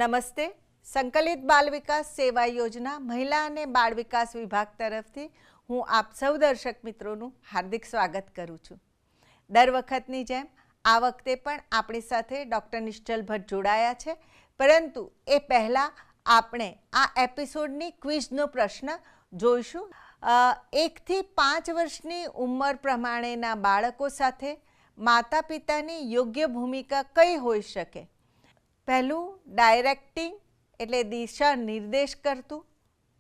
નમસ્તે. સંકલિત બાલ વિકાસ સેવા યોજના મહિલા અને બાળ વિકાસ વિભાગ તરફથી હું આપ સૌ દર્શક મિત્રોનું હાર્દિક સ્વાગત કરું છું. દર વખતની જેમ આ વખતે પણ આપણી સાથે ડૉક્ટર નિશ્ચલ ભટ્ટ જોડાયા છે, પરંતુ એ પહેલાં આપણે આ એપિસોડની ક્વિઝનો પ્રશ્ન જોઈશું. 1 થી 5 વર્ષની ઉંમર પ્રમાણેના બાળકો સાથે માતા પિતાની યોગ્ય ભૂમિકા કઈ હોઈ શકે? પહેલું, ડાયરેક્ટિંગ એટલે દિશા નિર્દેશ કરતું,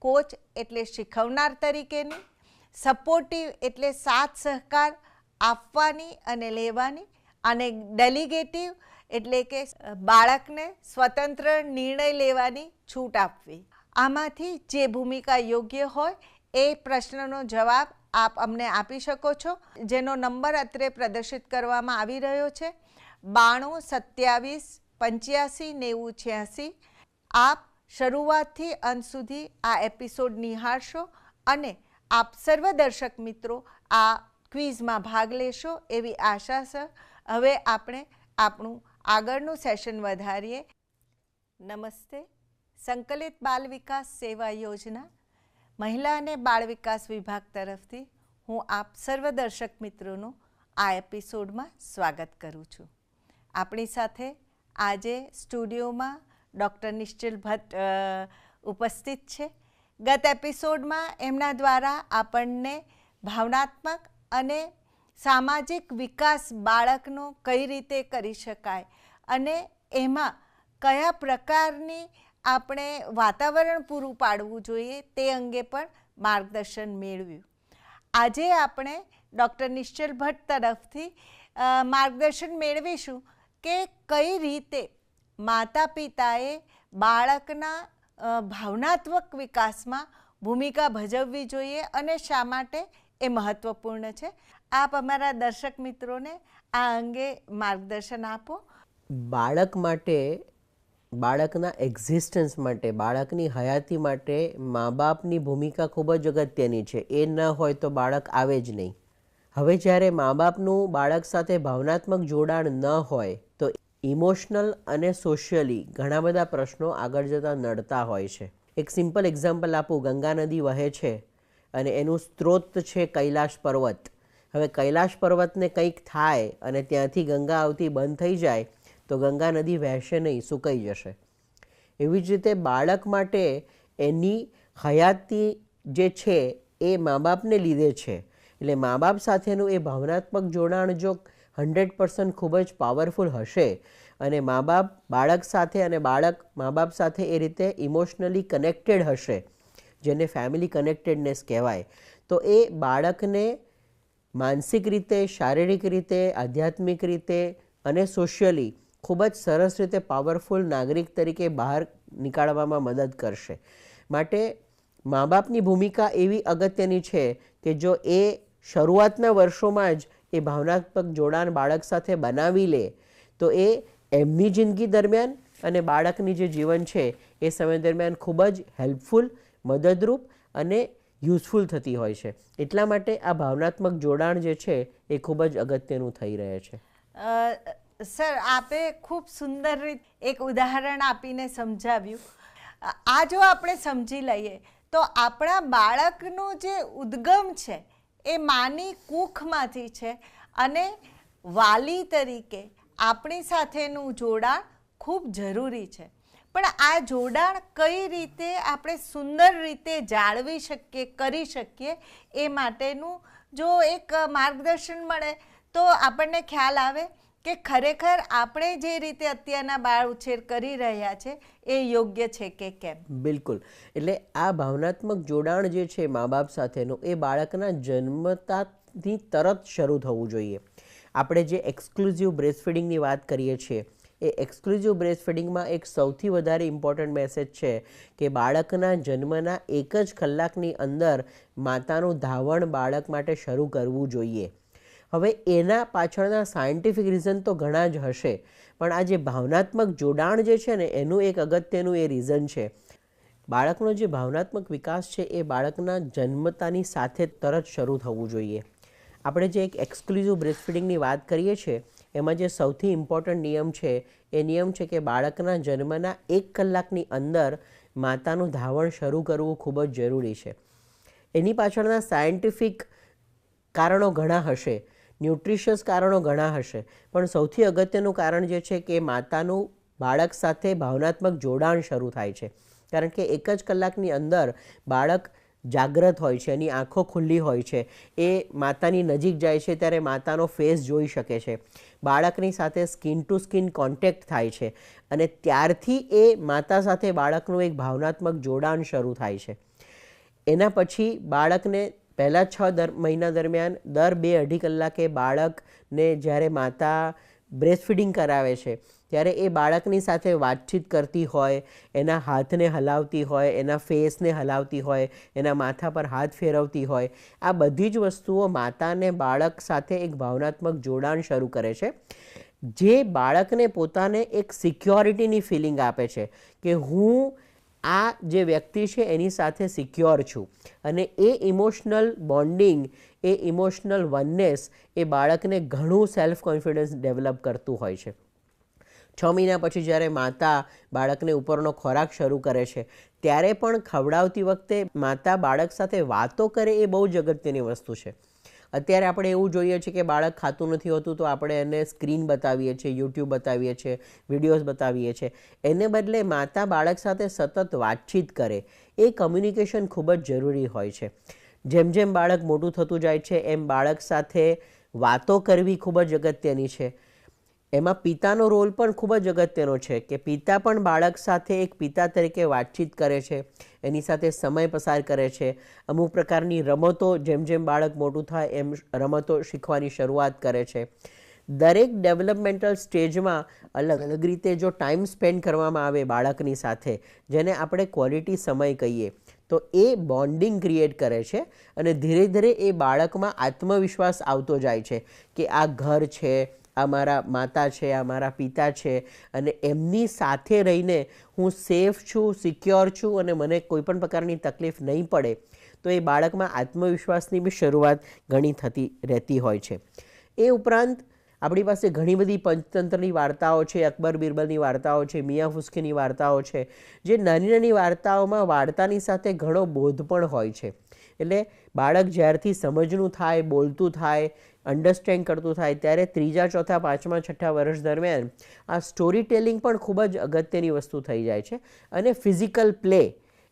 કોચ એટલે શીખવનાર તરીકેની, સપોર્ટિવ એટલે સાથ સહકાર આપવાની અને લેવાની, અને ડેલિગેટિવ એટલે કે બાળકને સ્વતંત્ર નિર્ણય લેવાની છૂટ આપવી. આમાંથી જે ભૂમિકા યોગ્ય હોય એ પ્રશ્નનો જવાબ આપ અમને આપી શકો છો, જેનો નંબર અત્રે પ્રદર્શિત કરવામાં આવી રહ્યો છે 92 27 85 90 86. આપ શરૂઆતથી અંત સુધી આ એપિસોડ નિહાળશો અને આપ સર્વ દર્શક મિત્રો આ ક્વિઝમાં ભાગ લેશો એવી આશા છે. હવે આપણે આપણું આગળનું સેશન વધારીએ. નમસ્તે. સંકલિત બાલ વિકાસ સેવા યોજના મહિલા અને બાળ વિકાસ વિભાગ તરફથી હું આપ સર્વ દર્શક મિત્રોનું આ એપિસોડમાં સ્વાગત કરું છું. આપણી સાથે આજે સ્ટુડિયોમાં ડૉક્ટર નિશ્ચલ ભટ્ટ ઉપસ્થિત છે. ગત એપિસોડમાં એમના દ્વારા આપણને ભાવનાત્મક અને સામાજિક વિકાસ બાળકનો કઈ રીતે કરી શકાય અને એમાં કયા પ્રકારની આપણે વાતાવરણ પૂરું પાડવું જોઈએ તે અંગે પણ માર્ગદર્શન મેળવ્યું. આજે આપણે ડૉક્ટર નિશ્ચલ ભટ્ટ તરફથી માર્ગદર્શન મેળવીશું કે કઈ રીતે માતા પિતાએ બાળકના ભાવનાત્મક વિકાસમાં ભૂમિકા ભજવવી જોઈએ અને શા માટે એ મહત્ત્વપૂર્ણ છે. આપ અમારા દર્શક મિત્રોને આ અંગે માર્ગદર્શન આપો. બાળક માટે, બાળકના એક્ઝિસ્ટન્સ માટે, બાળકની હયાતી માટે મા બાપની ભૂમિકા ખૂબ જ અગત્યની છે. એ ન હોય તો બાળક આવે જ નહીં. હવે જ્યારે મા બાપનું બાળક સાથે ભાવનાત્મક જોડાણ ન હોય તો ઇમોશનલ અને સોશિયલી ઘણા બધા પ્રશ્નો આગળ જતાં નડતા હોય છે. એક સિમ્પલ એક્ઝામ્પલ આપું. ગંગા નદી વહે છે અને એનું સ્ત્રોત છે કૈલાશ પર્વત. હવે કૈલાશ પર્વતને કંઈક થાય અને ત્યાંથી ગંગા આવતી બંધ થઈ જાય તો ગંગા નદી વહેશે નહીં, સુકાઈ જશે. એવી જ રીતે બાળક માટે એની હયાતી જે છે એ મા બાપને લીધે છે. એટલે મા બાપ સાથેનું એ ભાવનાત્મક જોડાણ જો 100% ખૂબ જ પાવરફુલ હશે અને મા બાપ બાળક સાથે અને બાળક મા બાપ સાથે એ રીતે ઇમોશનલી કનેક્ટેડ હશે, જેને ફેમિલી કનેક્ટેડનેસ કહેવાય, તો એ બાળકને માનસિક રીતે, શારીરિક રીતે, આધ્યાત્મિક રીતે અને સોશિયલી ખૂબ જ સરસ રીતે પાવરફુલ નાગરિક તરીકે બહાર નીકાળવામાં મદદ કરશે. માટે મા બાપની ભૂમિકા એવી અગત્યની છે કે જો એ શરૂઆતના વર્ષોમાં જ એ ભાવનાત્મક જોડાણ બાળક સાથે બનાવી લે તો એ એમની જિંદગી દરમિયાન અને બાળકની જે જીવન છે એ સમય દરમિયાન ખૂબ જ હેલ્પફુલ, મદદરૂપ અને યુઝફુલ થતી હોય છે. એટલા માટે આ ભાવનાત્મક જોડાણ જે છે એ ખૂબ જ અગત્યનું થઈ રહે છે. સર, આપે ખૂબ સુંદર રીતે એક ઉદાહરણ આપીને સમજાવ્યું. આ જો આપણે સમજી લઈએ તો આપણા બાળકનો જે ઉદ્ગમ છે એ માની કૂખમાંથી છે અને વાલી તરીકે આપણી સાથેનું જોડાણ ખૂબ જરૂરી છે. પણ આ જોડાણ કઈ રીતે આપણે સુંદર રીતે જાળવી શકીએ, કરી શકીએ, એ માટેનું જો એક માર્ગદર્શન મળે તો આપણને ખ્યાલ આવે કે ખરેખર આપણે જે રીતે અત્યારના બાળ ઉછેર કરી રહ્યા છે એ યોગ્ય છે કે કેમ. બિલકુલ. એટલે આ ભાવનાત્મક જોડાણ જે છે મા બાપ સાથેનું એ બાળકના જન્મતાથી તરત શરૂ થવું જોઈએ. આપણે જે એક્સક્લુઝિવ બ્રેસ્ટ ફીડિંગની વાત કરીએ છીએ એ એક્સક્લુઝિવ બ્રેસ્ટ ફીડિંગમાં એક સૌથી વધારે ઇમ્પોર્ટન્ટ મેસેજ છે કે બાળકના જન્મના 1 જ કલાકની અંદર માતાનું ધાવણ બાળક માટે શરૂ કરવું જોઈએ. હવે એના પાછળના સાયન્ટિફિક રીઝન તો ઘણા જ હશે, પણ આ જે ભાવનાત્મક જોડાણ જે છે ને એનું એક અગત્યનું એ રીઝન છે. બાળકનો જે ભાવનાત્મક વિકાસ છે એ બાળકના જન્મતાની સાથે તરત શરૂ થવું જોઈએ. આપણે જે એક એક્સક્લુઝિવ બ્રેસ્ટ ફીડિંગની વાત કરીએ છીએ એમાં જે સૌથી ઇમ્પોર્ટન્ટ નિયમ છે એ નિયમ છે કે બાળકના જન્મના 1 કલાકની અંદર માતાનું ધાવણ શરૂ કરવું ખૂબ જ જરૂરી છે. એની પાછળના સાયન્ટિફિક કારણો ઘણા હશે, ન્યુટ્રિશિયસ કારણો ઘણા હશે, પણ સૌથી અગત્યનું કારણ જે છે કે માતાનું બાળક સાથે ભાવનાત્મક જોડાણ શરૂ થાય છે. કારણ કે 1 જ કલાકની અંદર બાળક જાગ્રત હોય છે, એની આંખો ખુલ્લી હોય છે, એ માતાની નજીક જાય છે ત્યારે માતાનો ફેસ જોઈ શકે છે, બાળકની સાથે સ્કિન ટુ સ્કિન કોન્ટેક્ટ થાય છે અને ત્યારથી એ માતા સાથે બાળકનું એક ભાવનાત્મક જોડાણ શરૂ થાય છે. એના પછી બાળકને પહેલાં 6 મહિના દરમિયાન દર 2-2.5 કલાકે બાળકને જ્યારે માતા બ્રેસ્ટ ફીડિંગ કરાવે છે ત્યારે એ બાળકની સાથે વાતચીત કરતી હોય, એના હાથને હલાવતી હોય, એના ફેસને હલાવતી હોય, એના માથા પર હાથ ફેરવતી હોય. આ બધી જ વસ્તુઓ માતાને બાળક સાથે એક ભાવનાત્મક જોડાણ શરૂ કરે છે, જે બાળકને પોતાને એક સિક્યોરિટીની ફિલિંગ આપે છે કે હું આ જે વ્યક્તિ છે એની સાથે સિક્યોર છું. અને એ ઇમોશનલ બોન્ડિંગ, એ ઇમોશનલ વનનેસ એ બાળકને ઘણું સેલ્ફ કોન્ફિડન્સ ડેવલપ કરતું હોય છે. 6 મહિના પછી જ્યારે માતા બાળકને ઉપરનો ખોરાક શરૂ કરે છે ત્યારે પણ ખવડાવતી વખતે માતા બાળક સાથે વાતો કરે એ બહુ જ અગત્યની વસ્તુ છે. અત્યારે આપણે એવું જોઈએ છીએ કે બાળક ખાતું નથી હોતું તો આપણે એને સ્ક્રીન બતાવીએ છીએ, યુટ્યુબ બતાવીએ છીએ, વિડીયોઝ બતાવીએ છીએ. એને બદલે માતા બાળક સાથે સતત વાતચીત કરે, એ કમ્યુનિકેશન ખૂબ જ જરૂરી હોય છે. જેમ જેમ બાળક મોટું થતું જાય છે એમ બાળક સાથે વાતો કરવી ખૂબ જ અગત્યની છે. એમાં પિતાનો રોલ પણ ખૂબ જ અગત્યનો છે કે પિતા પણ બાળક સાથે એક પિતા તરીકે વાતચીત કરે છે, એની સાથે સમય પસાર કરે છે. અમુક પ્રકારની રમતો જેમ જેમ બાળક મોટું થાય એમ રમતો શીખવાની શરૂઆત કરે છે. દરેક ડેવલપમેન્ટલ સ્ટેજમાં અલગ અલગ રીતે જો ટાઈમ સ્પેન્ડ કરવામાં આવે બાળકની સાથે, જેને આપણે ક્વોલિટી સમય કહીએ, તો એ બોન્ડિંગ ક્રિએટ કરે છે અને ધીરે ધીરે એ બાળકમાં આત્મવિશ્વાસ આવતો જાય છે કે આ ઘર છે, આ મારા માતા છે, આ મારા પિતા છે અને એમની સાથે રહીને હું સેફ છું, સિક્યોર છું અને મને કોઈપણ પ્રકારની તકલીફ નહીં પડે. તો એ બાળકમાં આત્મવિશ્વાસની બી શરૂઆત ઘણી થતી રહેતી હોય છે. એ ઉપરાંત આપણી પાસે ઘણી બધી પંચતંત્રની વાર્તાઓ છે, અકબર બિરબલની વાર્તાઓ છે, મિયાં ફુસ્કીની વાર્તાઓ છે, જે નાની નાની વાર્તાઓમાં વાર્તાની સાથે ઘણો બોધ પણ હોય છે. એટલે બાળક જ્યારથી સમજનું થાય, બોલતું થાય, અન્ડરસ્ટેન્ડ કરતું થાય ત્યારે 3જા, 4થા, 5મા, 6ઠા વર્ષ દરમિયાન આ સ્ટોરી ટેલિંગ પણ ખૂબ જ અગત્યની વસ્તુ થઈ જાય છે. અને ફિઝિકલ પ્લે,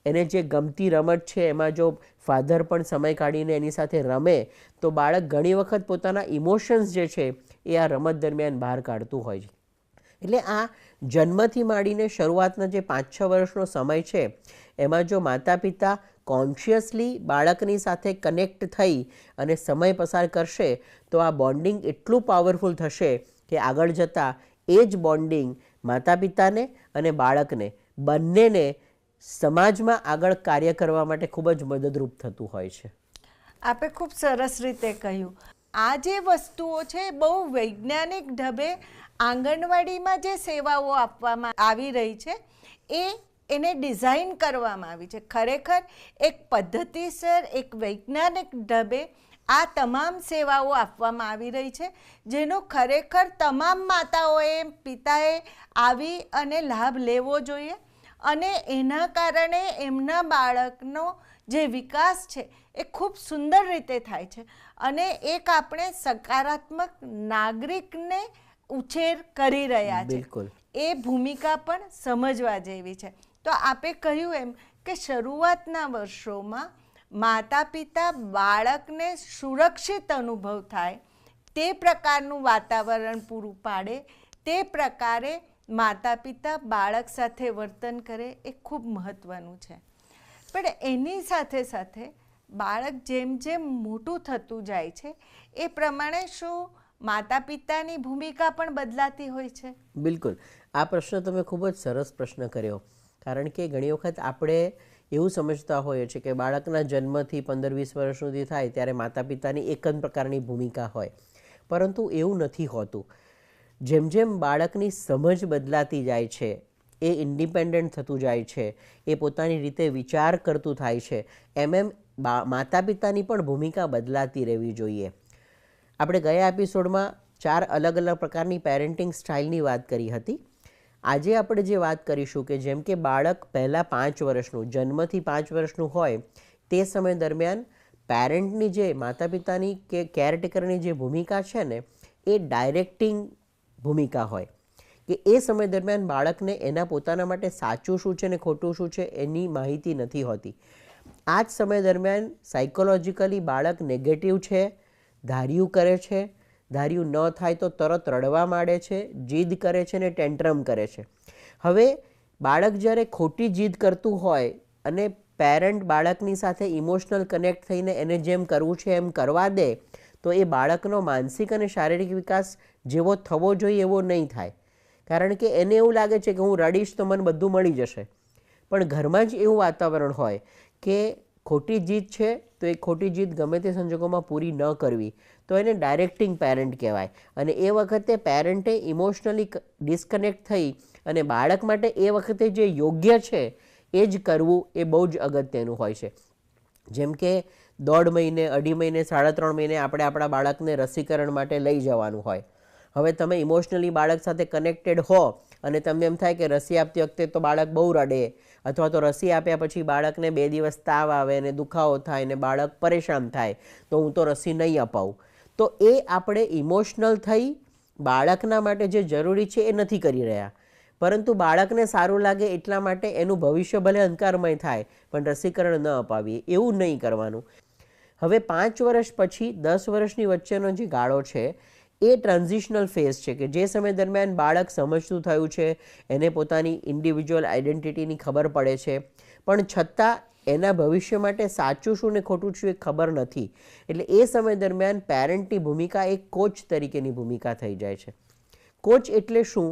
એને જે ગમતી રમત છે એમાં જો ફાધર પણ સમય કાઢીને એની સાથે રમે તો બાળક ઘણી વખત પોતાના ઇમોશન્સ જે છે એ આ રમત દરમિયાન બહાર કાઢતું હોય છે. એટલે આ જન્મથી માંડીને શરૂઆતના જે 5-6 વર્ષનો સમય છે એમાં જો માતા પિતા કોન્શિયસલી બાળકની સાથે કનેક્ટ થઈ અને સમય પસાર કરશે તો આ બોન્ડિંગ એટલું પાવરફુલ થશે કે આગળ જતાં એ જ બોન્ડિંગ માતા પિતાને અને બાળકને બંનેને સમાજમાં આગળ કાર્ય કરવા માટે ખૂબ જ મદદરૂપ થતું હોય છે. આપે ખૂબ સરસ રીતે કહ્યું. આ જે વસ્તુઓ છે બહુ વૈજ્ઞાનિક ઢબે આંગણવાડીમાં જે સેવાઓ આપવામાં આવી રહી છે એને ડિઝાઇન કરવામાં આવી છે. ખરેખર એક પદ્ધતિસર, એક વૈજ્ઞાનિક ઢબે આ તમામ સેવાઓ આપવામાં આવી રહી છે, જેનો ખરેખર તમામ માતાઓએ, પિતાએ આવી અને લાભ લેવો જોઈએ અને એના કારણે એમના બાળકનો જે વિકાસ છે એ ખૂબ સુંદર રીતે થાય છે અને એક આપણે સકારાત્મક નાગરિકને ઉછેર કરી રહ્યા છે. બિલકુલ. એ ભૂમિકા પણ સમજવા જેવી છે. તો આપે કહ્યું એમ કે શરૂઆતના વર્ષોમાં માતા પિતા બાળકને સુરક્ષિત અનુભવ થાય તે પ્રકારનું વાતાવરણ પૂરું પાડે, તે પ્રકારે માતા પિતા બાળક સાથે વર્તન કરે એ ખૂબ મહત્ત્વનું છે. પણ એની સાથે સાથે બાળક જેમ જેમ મોટું થતું જાય છે એ પ્રમાણે શું માતા પિતાની ભૂમિકા પણ બદલાતી હોય છે? બિલકુલ. આ પ્રશ્ન તમે ખૂબ જ સરસ પ્રશ્ન કર્યો. કારણ કે ઘણી વખત આપણે એવું સમજતા હોઈએ છીએ કે બાળકના જન્મથી 15-20 વર્ષ સુધી થાય ત્યારે માતા પિતાની એક જ પ્રકારની ભૂમિકા હોય, પરંતુ એવું નથી હોતું. જેમ જેમ બાળકની સમજ બદલાતી જાય છે, એ ઇન્ડિપેન્ડન્ટ થતું જાય છે, એ પોતાની રીતે વિચાર કરતું થાય છે, એમ માતા પિતાની પણ ભૂમિકા બદલાતી રહેવી જોઈએ. આપણે ગયા એપિસોડમાં 4 અલગ અલગ પ્રકારની પેરેન્ટિંગ સ્ટાઇલની વાત કરી હતી. આજે આપણે જે વાત કરીશું કે જેમ કે બાળક પહેલાં 5 વર્ષનું, જન્મથી 5 વર્ષનું હોય તે સમય દરમિયાન પેરેન્ટની જે માતા પિતાની કે કેરટેકરની જે ભૂમિકા છે ને એ ડાયરેક્ટિંગ ભૂમિકા હોય કે એ સમય દરમિયાન બાળકને એના પોતાના માટે સાચું શું છે ને ખોટું શું છે એની માહિતી નથી હોતી. આ જ સમય દરમિયાન સાયકોલોજીકલી બાળક નેગેટિવ છે, ધાર્યું કરે છે, ધાર્યું ન થાય તો તરત રડવા માંડે છે, જીદ કરે છે ને ટેન્ટ્રમ કરે છે. હવે બાળક જ્યારે ખોટી જીદ કરતું હોય અને પેરેન્ટ બાળકની સાથે ઇમોશનલ કનેક્ટ થઈને એને જેમ કરવું છે એમ કરવા દે તો એ બાળકનો માનસિક અને શારીરિક વિકાસ જેવો થવો જોઈએ એવો નહીં થાય. કારણ કે એને એવું લાગે છે કે હું રડીશ તો મને બધું મળી જશે. પણ ઘરમાં જ એવું વાતાવરણ હોય કે ખોટી જીદ છે તો એ ખોટી જીદ ગમે તે સંજોગોમાં પૂરી ન કરવી તો એને ડાયરેક્ટિંગ પેરેન્ટ કહેવાય. અને એ વખતે પેરેન્ટે ઇમોશનલી ડિસ્કનેક્ટ થઈ અને બાળક માટે એ વખતે જે યોગ્ય છે એ જ કરવું એ બહુ જ અગત્યનું હોય છે. જેમ કે 1.5 મહિને, 2.5 મહિને, 3.5 મહિને આપણે આપણા બાળકને રસીકરણ માટે લઈ જવાનું હોય. હવે તમે ઇમોશનલી બાળક સાથે કનેક્ટેડ હો અને તમને એમ થાય કે રસી આપતી વખતે તો બાળક બહુ રડે અથવા તો રસી આપ્યા પછી બાળકને 2 દિવસ તાવ આવે અને દુખાવો થાય અને બાળક પરેશાન થાય તો હું તો રસી નહીં અપાવું. તો એ આપણે ઇમોશનલ થઈ બાળકના માટે જે જરૂરી છે એ નથી કરી રહ્યા, પરંતુ બાળકને સારું લાગે એટલા માટે એનું ભવિષ્ય ભલે અંધકારમય થાય પણ રસીકરણ ન અપાવીએ એવું નહીં કરવાનું. હવે 5 વર્ષ પછી 10 વર્ષની વચ્ચેનો જે ગાળો છે એ ટ્રાન્ઝિશનલ ફેઝ છે કે જે સમય દરમિયાન બાળક સમજતું થયું છે, એને પોતાની ઇન્ડિવિજ્યુઅલ આઈડેન્ટિટીની ખબર પડે છે, પણ છતાં એના ભવિષ્ય માટે સાચું શું ને ખોટું શું એ ખબર નથી. એટલે એ સમય દરમિયાન પેરેન્ટની ભૂમિકા એક કોચ તરીકેની ભૂમિકા થઈ જાય છે. કોચ એટલે શું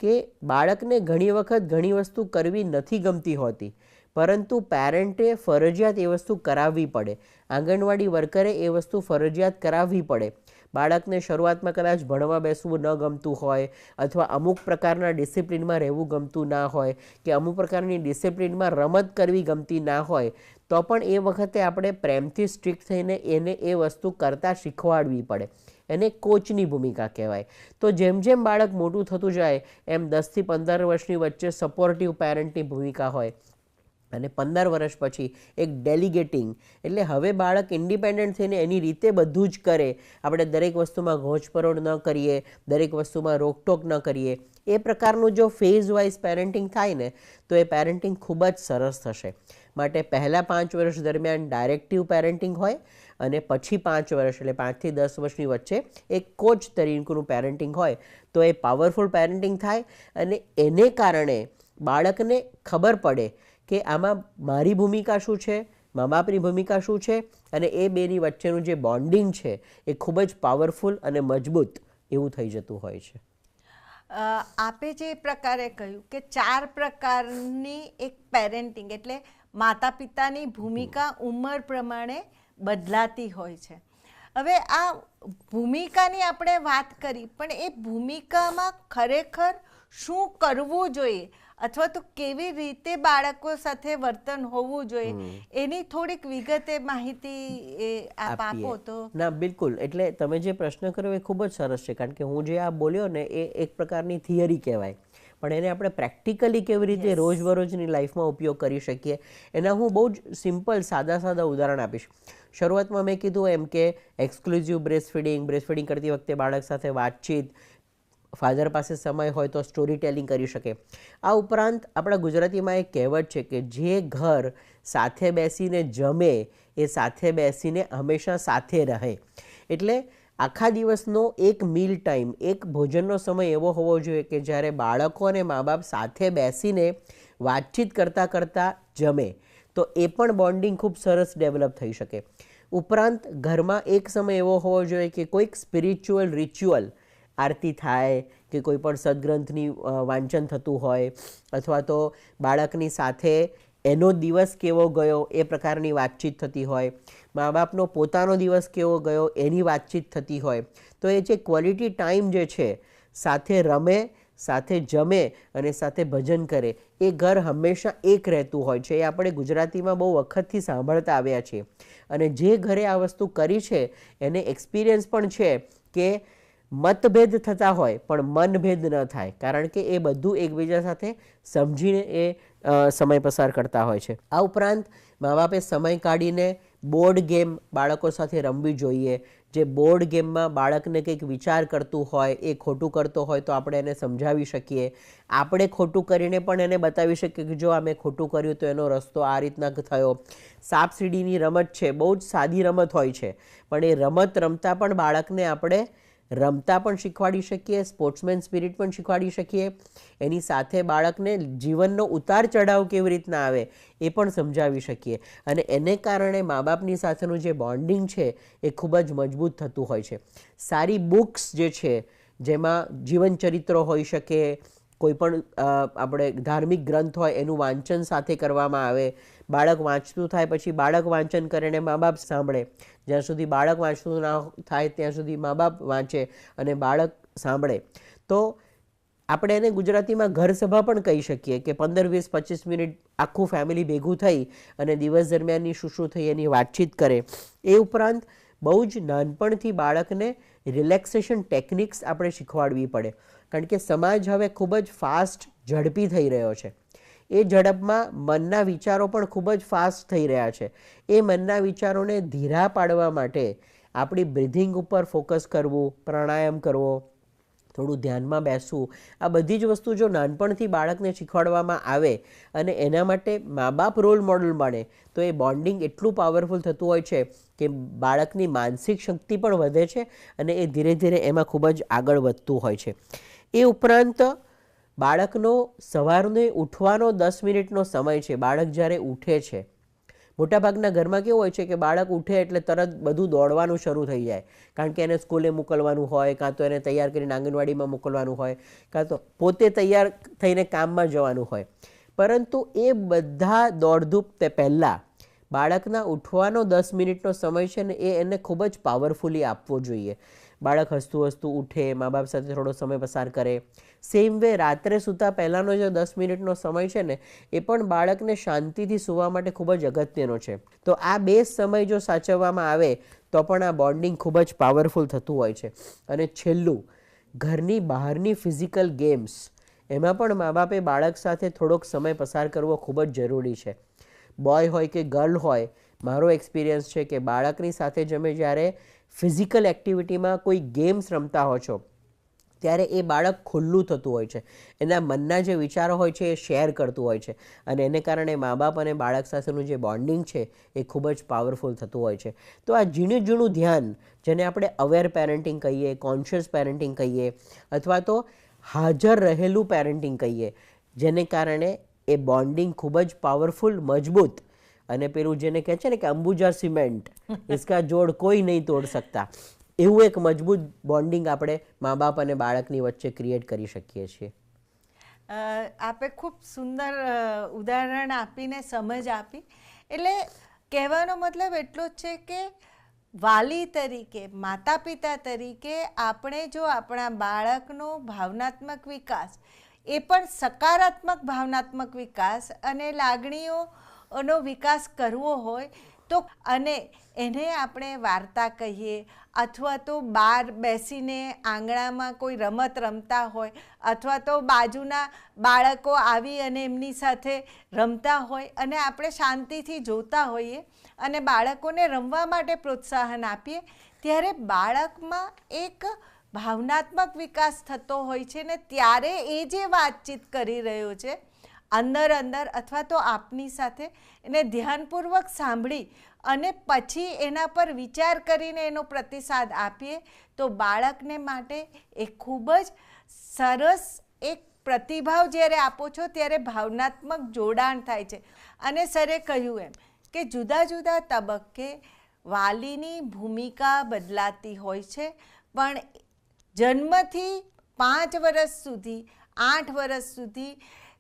કે બાળકને ઘણી વખત ઘણી વસ્તુ કરવી નથી ગમતી હોતી, પરંતુ પેરેન્ટે ફરજિયાત એ વસ્તુ કરાવવી પડે. આંગણવાડી વર્કરે એ વસ્તુ ફરજિયાત કરાવવી પડે. બાળકને શરૂઆતમાં કદાચ ભણવા બેસવું ન ગમતું હોય અથવા અમુક પ્રકારના ડિસિપ્લિનમાં રહેવું ગમતું ના હોય કે અમુક પ્રકારની ડિસિપ્લિનમાં રમત કરવી ગમતી ના હોય તો પણ એ વખતે આપણે પ્રેમથી સ્ટ્રિક્ટ થઈને એને એ વસ્તુ કરતાં શીખવાડવી પડે. એને કોચની ભૂમિકા કહેવાય. તો જેમ જેમ બાળક મોટું થતું જાય એમ 10 થી 15 વર્ષની વચ્ચે સપોર્ટિવ પેરેન્ટની ભૂમિકા હોય અને 15 વર્ષ પછી એક ડેલિગેટિંગ એટલે હવે બાળક ઇન્ડિપેન્ડન્ટ થઈને એની રીતે બધું જ કરે. આપણે દરેક વસ્તુમાં ઘોંચપરોળ ન કરીએ, દરેક વસ્તુમાં રોકટોક ન કરીએ. એ પ્રકારનું જો ફેઝ વાઇઝ પેરેન્ટિંગ થાય ને તો એ પેરેન્ટિંગ ખૂબ જ સરસ થશે. માટે પહેલાં 5 વર્ષ દરમિયાન ડાયરેક્ટિવ પેરેન્ટિંગ હોય અને પછી 5 વર્ષ એટલે 5 થી 10 વર્ષની વચ્ચે એક કોચ તરીકેનું પેરેન્ટિંગ હોય તો એ પાવરફુલ પેરેન્ટિંગ થાય અને એને કારણે બાળકને ખબર પડે કે આમાં મારી ભૂમિકા શું છે, મા બાપની ભૂમિકા શું છે અને એ બેની વચ્ચેનું જે બોન્ડિંગ છે એ ખૂબ જ પાવરફુલ અને મજબૂત એવું થઈ જતું હોય છે. આપે જે પ્રકારે કહ્યું કે 4 પ્રકારની એક પેરેન્ટિંગ એટલે માતા પિતાની ભૂમિકા ઉંમર પ્રમાણે બદલાતી હોય છે. હવે આ ભૂમિકાની આપણે વાત કરી પણ એ ભૂમિકામાં ખરેખર શું કરવું જોઈએ અથવા તો કેવી રીતે બાળકો સાથે વર્તન હોવું જોઈએ એની થોડીક વિગતે માહિતી આપ આપો તો. ના બિલકુલ, એટલે તમે જે પ્રશ્ન કર્યો એ ખૂબ જ સરસ છે કારણ કે હું જે આ બોલ્યો ને એ એક પ્રકારની થિયરી કહેવાય પણ એને આપણે પ્રેક્ટિકલી કેવી રીતે રોજબરોજની લાઈફમાં ઉપયોગ કરી શકીએ એના હું બહુ જ સિમ્પલ સાદા ઉદાહરણ આપીશ. શરૂઆતમાં મેં કીધું એમ કે એક્સક્લુઝિવ બ્રેસ્ટફીડિંગ કરતી વખતે બાળક સાથે વાતચીત, ફાધર પાસે સમય હોય તો સ્ટોરી ટેલિંગ કરી શકે. આ ઉપરાંત આપણા ગુજરાતીમાં એક કહેવત છે કે જે ઘર સાથે બેસીને જમે એ સાથે બેસીને હંમેશા સાથે રહે. એટલે આખા દિવસનો એક મીલ ટાઈમ, એક ભોજનનો સમય એવો હોવો જોઈએ કે જ્યારે બાળકો અને મા બાપ સાથે બેસીને વાતચીત કરતાં કરતાં જમે તો એ પણ બોન્ડિંગ ખૂબ સરસ ડેવલપ થઈ શકે. ઉપરાંત ઘરમાં એક સમય એવો હોવો જોઈએ કે કોઈક સ્પિરિચ્યુઅલ રિચ્યુઅલ, આરતી થાય કે કોઈ પણ સદગ્રંથની વાંચન થતું હોય અથવા તો બાળકની સાથે એનો દિવસ કેવો ગયો એ પ્રકારની વાતચીત થતી હોય, મા બાપનો પોતાનો દિવસ કેવો ગયો એની વાતચીત થતી હોય. તો એ જે ક્વોલિટી ટાઈમ જે છે, સાથે રમે, સાથે જમે અને સાથે ભજન કરે, એ ઘર હંમેશા એક રહેતું હોય છે. એ આપણે ગુજરાતીમાં બહુ વખતથી સાંભળતા આવ્યા છીએ અને જે ઘરે આ વસ્તુ કરી છે એને એક્સપિરિયન્સ પણ છે કે મતભેદ થતા હોય પણ મનભેદ ન થાય, કારણ કે એ બધું એકબીજા સાથે સમજીને એ સમય પસાર કરતા હોય છે. આ ઉપરાંત મા બાપે સમય કાઢીને બોર્ડ ગેમ બાળકો સાથે રમવી જોઈએ. જે બોર્ડ ગેમમાં બાળકને કંઈક વિચાર કરતું હોય, એ ખોટું કરતો હોય તો આપણે એને સમજાવી શકીએ. આપણે ખોટું કરીને પણ એને બતાવી શકીએ કે જો આ મેં ખોટું કર્યું તો એનો રસ્તો આ રીતના થયો. સાપ સીડીની રમત છે, બહુ જ સાદી રમત હોય છે, પણ એ રમત રમતા પણ બાળકને આપણે રમતા પણ શીખવાડી શકીએ, સ્પોર્ટ્સમેન સ્પિરિટ પણ શીખવાડી શકીએ. એની સાથે બાળકને જીવનનો ઉતાર ચઢાવ કેવી રીતના આવે એ પણ સમજાવી શકીએ. અને એને કારણે મા બાપની સાથેનું જે બોન્ડિંગ છે એ ખૂબ જ મજબૂત થતું હોય છે. સારી બુક્સ જે છે, જેમાં જીવન ચરિત્રો હોઈ શકે, કોઈ પણ આપણે ધાર્મિક ગ્રંથ હોય એનું વાંચન સાથે કરવામાં આવે. બાળક વાંચતું થાય પછી બાળક વાંચન કરીને મા બાપ સાંભળે. જ્યાં સુધી બાળક વાંચતું ના થાય ત્યાં સુધી મા બાપ વાંચે અને બાળક સાંભળે. તો આપણે એને ગુજરાતીમાં ઘર સભા પણ કહી શકીએ કે 15, 20, 25 મિનિટ આખું ફેમિલી ભેગું થઈ અને દિવસ દરમિયાનની શું થઈ એની વાતચીત કરે. એ ઉપરાંત બહુ જ નાનપણથી બાળકને રિલેક્સેશન ટેકનિક્સ આપણે શીખવાડવી પડે, કારણ કે સમાજ હવે ખૂબ જ ફાસ્ટ, ઝડપી થઈ રહ્યો છે. એ ઝડપમાં મનના વિચારો પણ ખૂબ જ ફાસ્ટ થઈ રહ્યા છે. એ મનના વિચારોને ધીરા પાડવા માટે આપણી બ્રિધિંગ ઉપર ફોકસ કરવું, પ્રાણાયામ કરવો, થોડું ધ્યાનમાં બેસવું, આ બધી જ વસ્તુ જો નાનપણથી બાળકને શીખવાડવામાં આવે અને એના માટે મા બાપ રોલ મોડલ બને તો એ બોન્ડિંગ એટલું પાવરફુલ થતું હોય છે કે બાળકની માનસિક શક્તિ પણ વધે છે અને એ ધીરે ધીરે એમાં ખૂબ જ આગળ વધતું હોય છે. એ ઉપરાંત બાળકનો સવારને ઉઠવાનો 10 મિનિટનો સમય છે. બાળક જ્યારે ઉઠે છે, મોટાભાગના ઘરમાં કેવું હોય છે કે બાળક ઉઠે એટલે તરત બધું દોડવાનું શરૂ થઈ જાય, કારણ કે એને સ્કૂલે મોકલવાનું હોય, કાં તો એને તૈયાર કરીને આંગણવાડીમાં મોકલવાનું હોય, કાં તો પોતે તૈયાર થઈને કામમાં જવાનું હોય. પરંતુ એ બધા દોડધૂપ તે પહેલાં બાળકના ઉઠવાનો 10 મિનિટનો સમય છે ને એ એને ખૂબ જ પાવરફુલી આપવો જોઈએ. બાળક હસતું હસતું ઉઠે, મા બાપ સાથે થોડો સમય પસાર કરે. સેમ વે રાત્રે સૂતા પહેલાંનો જે 10 મિનિટનો સમય છે ને એ પણ બાળકને શાંતિથી સૂવા માટે ખૂબ જ અગત્યનો છે. તો આ બે સમય જો સાચવવામાં આવે તો પણ આ બોન્ડિંગ ખૂબ જ પાવરફુલ થતું હોય છે. અને છેલ્લું, ઘરની બહારની ફિઝિકલ ગેમ્સ, એમાં પણ મા બાપે બાળક સાથે થોડોક સમય પસાર કરવો ખૂબ જ જરૂરી છે. બોય હોય કે ગર્લ હોય, મારો એક્સપિરિયન્સ છે કે બાળકની સાથે તમે જ્યારે ફિઝિકલ એક્ટિવિટીમાં કોઈ ગેમ્સ રમતા હો છો ત્યારે એ બાળક ખુલ્લું થતું હોય છે. એના મનના જે વિચારો હોય છે એ શેર કરતું હોય છે અને એને કારણે મા બાપ અને બાળક સાથેનું જે બોન્ડિંગ છે એ ખૂબ જ પાવરફુલ થતું હોય છે. તો આ ઝીણું ધ્યાન, જેને આપણે અવેર પેરેન્ટિંગ કહીએ, કોન્શિયસ પેરેન્ટિંગ કહીએ, અથવા તો હાજર રહેલું પેરેન્ટિંગ કહીએ, જેને કારણે એ બોન્ડિંગ ખૂબ જ પાવરફુલ, મજબૂત, અને પેલું જેને કહે છે ને કે અંબુજા સિમેન્ટ, ઇસકા જોડ કોઈ નહીં તોડ શકતા, એવું એક મજબૂત બોન્ડિંગ આપણે મા બાપ અને બાળકની વચ્ચે ક્રિએટ કરી શકીએ છીએ. આપે ખૂબ સુંદર ઉદાહરણ આપીને સમજ આપી. એટલે કહેવાનો મતલબ એટલો જ છે કે વાલી તરીકે, માતા પિતા તરીકે આપણે જો આપણા બાળકનો ભાવનાત્મક વિકાસ, એ પણ સકારાત્મક ભાવનાત્મક વિકાસ અને લાગણીઓનો વિકાસ કરવો હોય તો, અને એને આપણે વાર્તા કહીએ અથવા તો બહાર બેસીને આંગણામાં કોઈ રમત રમતા હોય અથવા તો બાજુના બાળકો આવી અને એમની સાથે રમતા હોય અને આપણે શાંતિથી જોતા હોઈએ અને બાળકોને રમવા માટે પ્રોત્સાહન આપીએ, ત્યારે બાળકમાં એક ભાવનાત્મક વિકાસ થતો હોય છે ને ત્યારે એ જે વાતચીત કરી રહ્યો છે અંદર અથવા તો આપની સાથે, એને ધ્યાનપૂર્વક સાંભળી અને પછી એના પર વિચાર કરીને એનો પ્રતિસાદ આપીએ તો બાળકને માટે એ ખૂબ જ સરસ એક પ્રતિભાવ જ્યારે આપો છો ત્યારે ભાવનાત્મક જોડાણ થાય છે. અને સરે કહ્યું એમ કે જુદા જુદા તબક્કે વાલીની ભૂમિકા બદલાતી હોય છે, પણ જન્મથી 5 વર્ષ સુધી, 8 વર્ષ સુધી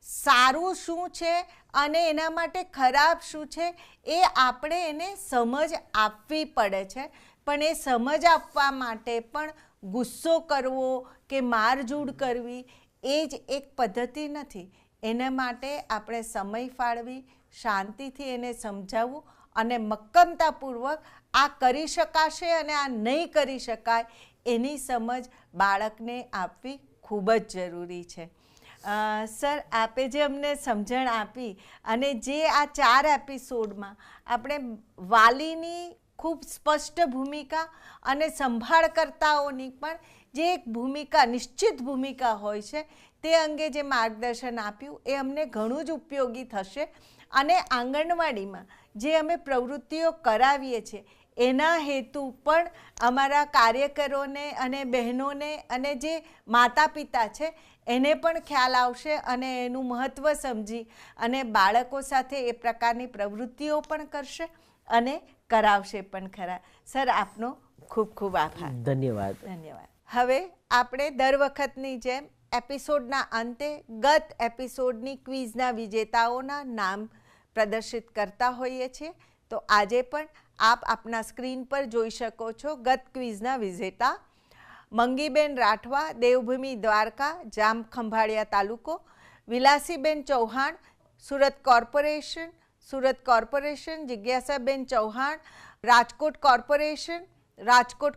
સારું શું છે અને એના માટે ખરાબ શું છે એ આપણે એને સમજ આપવી પડે છે. પણ એ સમજ આપવા માટે પણ ગુસ્સો કરવો કે મારઝૂડ કરવી એ જ એક પદ્ધતિ નથી. એના માટે આપણે સમય ફાળવી, શાંતિથી એને સમજાવવું અને મક્કમતાપૂર્વક આ કરી શકાશે અને આ નહીં કરી શકાય એની સમજ બાળકને આપવી ખૂબ જ જરૂરી છે. સર, આપે જે અમને સમજણ આપી અને જે આ 4 એપિસોડમાં આપણે વાલીની ખૂબ સ્પષ્ટ ભૂમિકા અને સંભાળકર્તાઓની પણ જે એક ભૂમિકા, નિશ્ચિત ભૂમિકા હોય છે, તે અંગે જે માર્ગદર્શન આપ્યું એ અમને ઘણું જ ઉપયોગી થશે. અને આંગણવાડીમાં જે અમે પ્રવૃત્તિઓ કરાવીએ છીએ એના હેતુ પણ અમારા કાર્યકરોને અને બહેનોને અને જે માતા પિતા છે એને પણ ખ્યાલ આવશે અને એનું મહત્ત્વ સમજી અને બાળકો સાથે એ પ્રકારની પ્રવૃત્તિઓ પણ કરશે અને કરાવશે પણ ખરા. સર, આપનો ખૂબ ખૂબ આભાર. ધન્યવાદ. ધન્યવાદ. હવે આપણે દર વખતની જેમ એપિસોડના અંતે ગત એપિસોડની ક્વિઝના વિજેતાઓના નામ પ્રદર્શિત કરતા હોઈએ છીએ. તો આજે પણ આપ આપના સ્ક્રીન પર જોઈ શકો છો ગત ક્વિઝના વિજેતા: મંગીબેન રાઠવા, દેવભૂમિ દ્વારકા, જામ ખંભાળિયા તાલુકો; વિલાસીબેન ચૌહાણ, સુરત કોર્પોરેશન; જિજ્ઞાસાબેન ચૌહાણ, રાજકોટ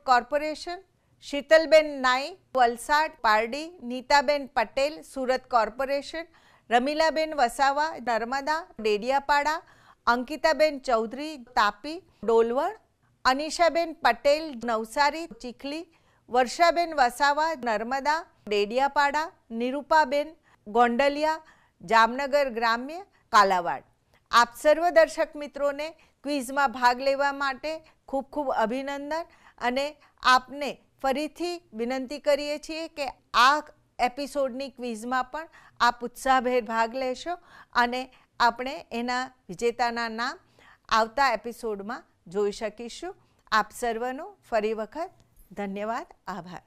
કોર્પોરેશન; શીતલબેન નાઈ, વલસાડ પારડી; નીતાબેન પટેલ, સુરત કોર્પોરેશન; રમીલાબેન વસાવા, નર્મદા ડેડિયાપાડા; અંકિતાબેન ચૌધરી, તાપી ડોલવણ; અનિશાબેન પટેલ, નવસારી ચીખલી; વર્ષાબેન વસાવા, નર્મદા ડેડિયાપાડા; નિરૂપાબેન ગોંડલિયા, જામનગર ગ્રામ્ય કાલાવાડ. આપ સર્વ દર્શક મિત્રોને ક્વિઝમાં ભાગ લેવા માટે ખૂબ ખૂબ અભિનંદન અને આપને ફરીથી વિનંતી કરીએ છીએ કે આ એપિસોડની ક્વિઝમાં પણ આપ ઉત્સાહભેર ભાગ લેશો અને આપણે એના વિજેતાના નામ આવતા એપિસોડમાં જોઈ શકીશું. આપ સર્વનો ફરી વખત ધન્યવાદ, આભાર.